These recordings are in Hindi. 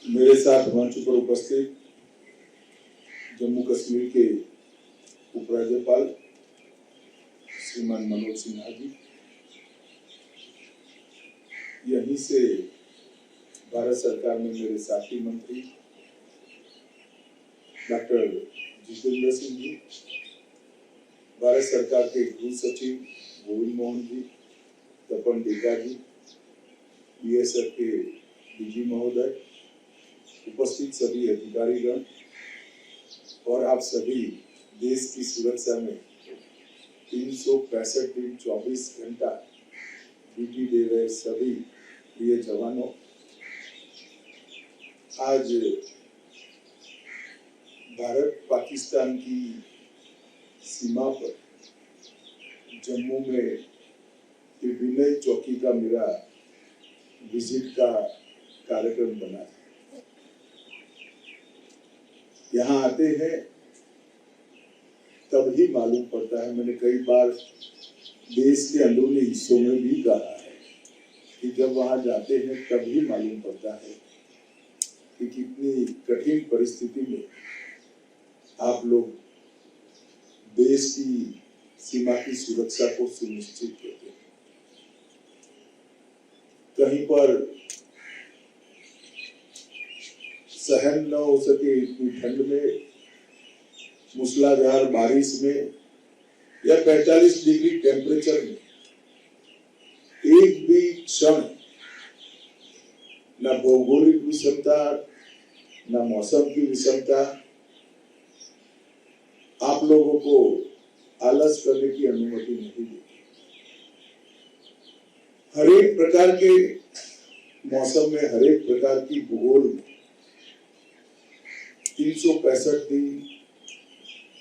मेरे साथ मंच पर उपस्थित जम्मू कश्मीर के उपराज्यपाल श्रीमान मनोज सिन्हा जी, यहीं से भारत सरकार में मेरे साथी मंत्री डॉक्टर जितेंद्र सिंह जी, भारत सरकार के गृह सचिव गोविंद मोहन जी, तपन डेका जी, बीएसएफ के डीजी महोदय, उपस्थित सभी अधिकारीगण और आप सभी देश की सुरक्षा में 365 दिन 24 घंटा ड्यूटी दे रहे सभी प्रिय जवानों, आज भारत पाकिस्तान की सीमा पर जम्मू में विनय चौकी का मेरा विजिट का कार्यक्रम बना है। यहाँ आते हैं तब ही मालूम पड़ता है, मैंने कई बार देश के अंदरूनी हिस्सों में भी कहा है कि जब वहां जाते हैं तब ही मालूम पड़ता है कि कितनी कठिन परिस्थिति में आप लोग देश की सीमा की सुरक्षा को सुनिश्चित करते हैं। कहीं पर सहन न हो सके इतनी ठंड में, मूसलाधार बारिश में या 45 डिग्री टेम्परेचर में एक भी क्षण न भौगोलिक विषमता न मौसम की विषमता आप लोगों को आलस करने की अनुमति नहीं देती। हर एक प्रकार के मौसम में, हर एक प्रकार की भूगोल में 365 दिन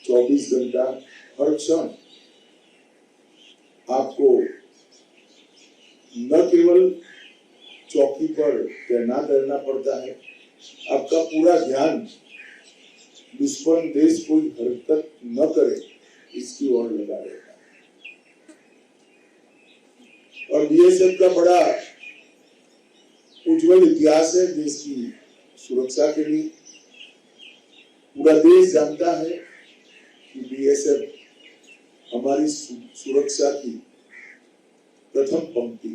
24 घंटा हर क्षण आपको न केवल चौकी पर तैनात रहना पड़ता है, आपका पूरा ध्यान दुश्मन देश कोई हरकत न करे इसकी ओर लगा रहता है। और बीएसएफ का बड़ा उज्जवल इतिहास है देश की सुरक्षा के लिए। पूरा देश जानता है कि बीएसएफ हमारी सुरक्षा की प्रथम पंक्ति,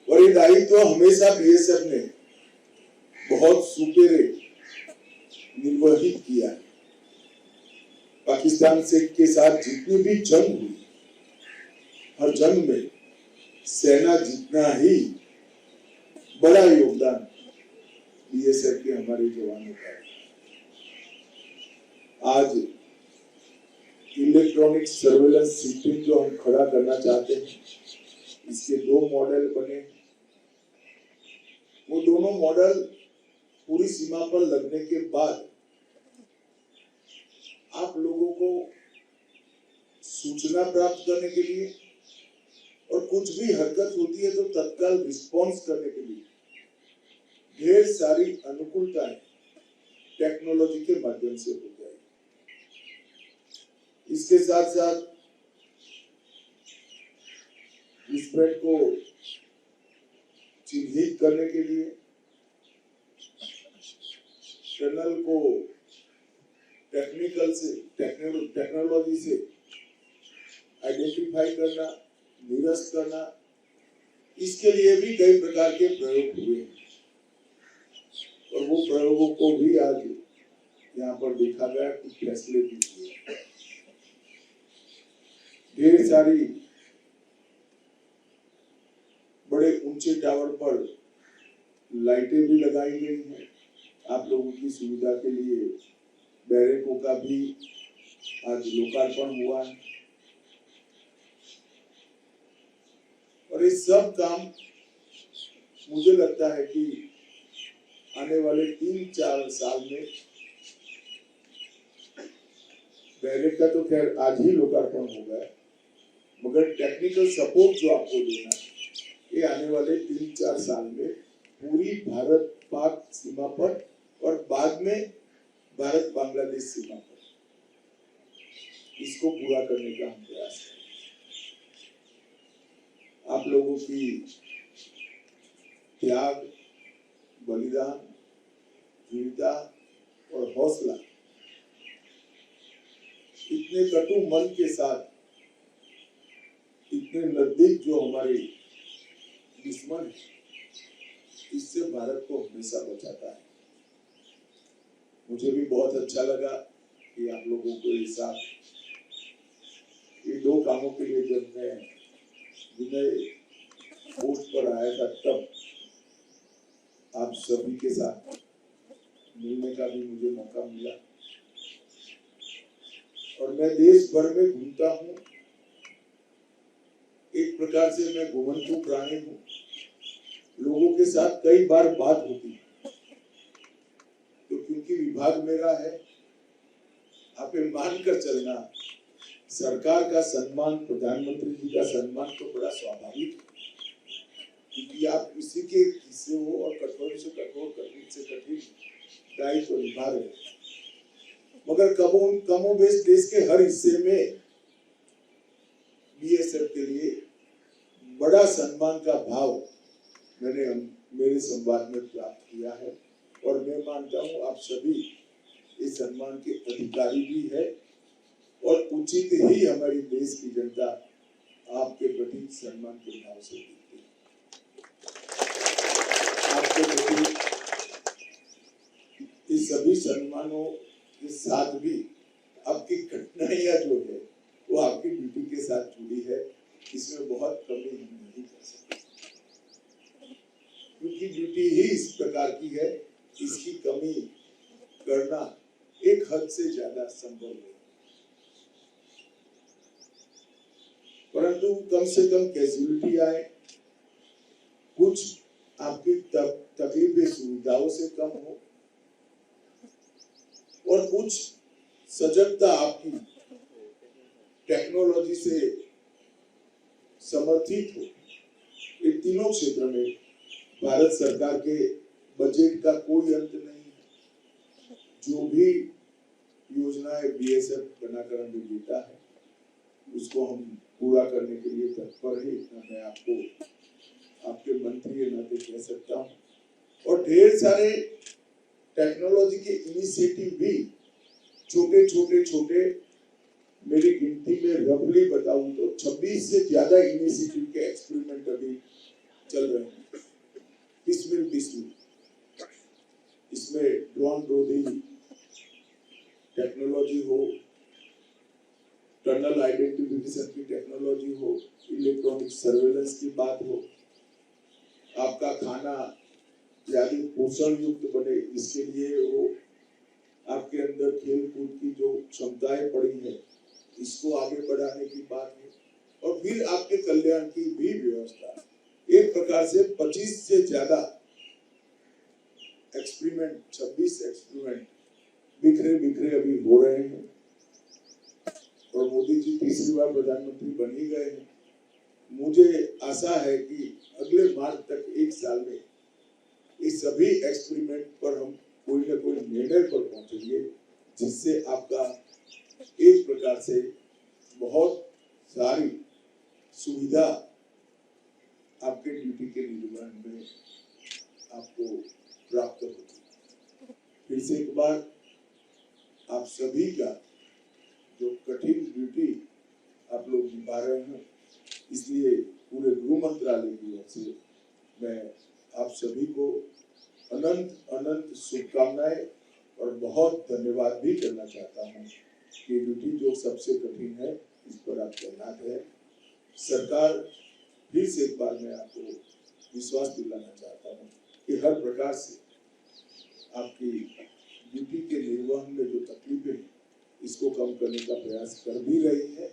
और ये दायित्व हमेशा बीएसएफ ने बहुत सुपेरे निर्वहित किया है। पाकिस्तान से के साथ जितनी भी जंग हुई, हर जंग में सेना जितना ही बड़ा योगदान बीएसएफ के हमारे जवानों का है। आज इलेक्ट्रॉनिक सर्वेलेंस सिस्टम जो हम खड़ा करना चाहते हैं, इसके 2 मॉडल बने। वो दोनों मॉडल पूरी सीमा पर लगने के बाद आप लोगों को सूचना प्राप्त करने के लिए और कुछ भी हरकत होती है तो तत्काल रिस्पॉन्स करने के लिए ढेर सारी अनुकूलताएं टेक्नोलॉजी के माध्यम से हो जाएगी। इसके साथ साथ घुसपैठ को चिन्हित करने के लिए टनल को टेक्नोलॉजी से आइडेंटिफाई करना, निरस्त करना, इसके लिए भी कई प्रकार के प्रयोग हुए हैं। और वो प्रयोगों को भी आज यहाँ पर देखा गया, कुछ फैसले भी हुए। ढेर सारी बड़े ऊंचे टावर पर लाइटें भी लगाई गई हैं आप लोगों की सुविधा के लिए। बैरकों का भी आज लोकार्पण हुआ है। और ये सब काम मुझे लगता है कि आने वाले 3-4 साल में, बैरक का तो खैर आज ही लोकार्पण होगा, मगर टेक्निकल सपोर्ट जो आपको देना है, ये आने वाले 3-4 साल में पूरी भारत पाक सीमा पर और बाद में भारत बांग्लादेश सीमा पर इसको पूरा करने का हम प्रयास करें। आप लोगों की त्याग, बलिदान, वीरता और हौसला इतने कटु मन के साथ इतने नजदीक जो हमारे दुश्मन है, इससे भारत को हमेशा बचाता है। मुझे भी बहुत अच्छा लगा कि आप लोगों को ये साथ ये दो कामों के लिए जब मैं विनय पोस्ट पर आया था तब आप सभी के साथ मिलने का भी मुझे मौका मिला। और मैं देश भर में घूमता हूँ, एक प्रकार से मैं घुमंतु प्राणी हूँ। लोगों के साथ कई बार बात होती है, तो क्योंकि विभाग मेरा है, आप ये मानकर चलना, सरकार का सम्मान, प्रधानमंत्री जी का सम्मान तो बड़ा स्वाभाविक है, क्योंकि आप इसी के हिस्से हो और कठोर से कठोर, कठिन से कठिन दायित्व निभा रहे हैं। मगर कमोबेश देश के हर हिस्से में बीएसएफ के लिए बड़ा सम्मान का भाव मैंने मेरे संवाद में प्राप्त किया है। और मैं मानता हूँ आप सभी इस सम्मान के अधिकारी भी है और उचित ही हमारी देश की जनता आपके प्रति सम्मान के भाव से देती है। आपके प्रति इस सभी सम्मानों के साथ भी आपकी कठिनाइयां जो है वो आपकी ड्यूटी के साथ जुड़ी है, इसमें बहुत कमी हम नहीं कर सकते, क्योंकि ड्यूटी ही इस प्रकार की है, इसकी कमी करना एक हद से ज्यादा संभव है। परंतु कम से कम कैजुअलिटी आए, कुछ आपकी तकलीफें सुविधाओं से कम हो और कुछ सजगता आपकी टेक्नोलॉजी से समर्थित हो। इन तीनों क्षेत्र में भारत सरकार के बजट का कोई अंत नहीं है। जो भी योजनाएं बीएसएफ बनाकर हमें देता है उसको हम पूरा करने के लिए तत्पर है, इतना मैं आपको आपके मंत्री के नाते कह सकता हूँ। और ढेर सारे टेक्नोलॉजी के इनिशिएटिव भी छोटे मेरी गिनती में रफली बताऊं तो 26 से ज्यादा इनिशिएटिव के एक्सपेरिमेंट अभी चल रहे हैं। बिस्मिल इसमें ड्रोन रोधी टेक्नोलॉजी हो, टनल आइडेंटिफिकेशन की टेक्नोलॉजी हो, इलेक्ट्रॉनिक सर्वेलेंस की बात हो, आपका खाना ज्यादा पोषण युक्त बने इसके लिए हो, आपके अंदर खेल कूद की जो क्षमताएं पड़ी है इसको आगे बढ़ाने की बात है, और फिर आपके कल्याण की भी व्यवस्था। एक प्रकार से 25 से ज्यादा एक्सपेरिमेंट, 26 एक्सपेरिमेंट बिखरे अभी हो रहे हैं। और मोदी जी तीसरी बार प्रधानमंत्री बन ही गए हैं। मुझे आशा है कि अगले मार्च तक, एक साल में, इस सभी एक्सपेरिमेंट पर हम कोई ना कोई निर्णय पर पहुंचेंगे, जिससे आपका एक प्रकार से बहुत सारी सुविधा आपके ड्यूटी के निर्वहन में आपको प्राप्त होगी। फिर से एक बार आप सभी का जो कठिन ड्यूटी आप लोग निभा रहे हैं, इसलिए पूरे गृह मंत्रालय की ओर से मैं आप सभी को अनंत शुभकामनाएं और बहुत धन्यवाद भी करना चाहता हूँ कि ड्यूटी जो सबसे कठिन है इस पर आप तैनात है। सरकार, फिर से एक बार मैं आपको विश्वास दिलाना चाहता हूँ कि हर प्रकार से आपकी ड्यूटी के निर्वहन में जो तकलीफें हैं इसको कम करने का प्रयास कर भी रही है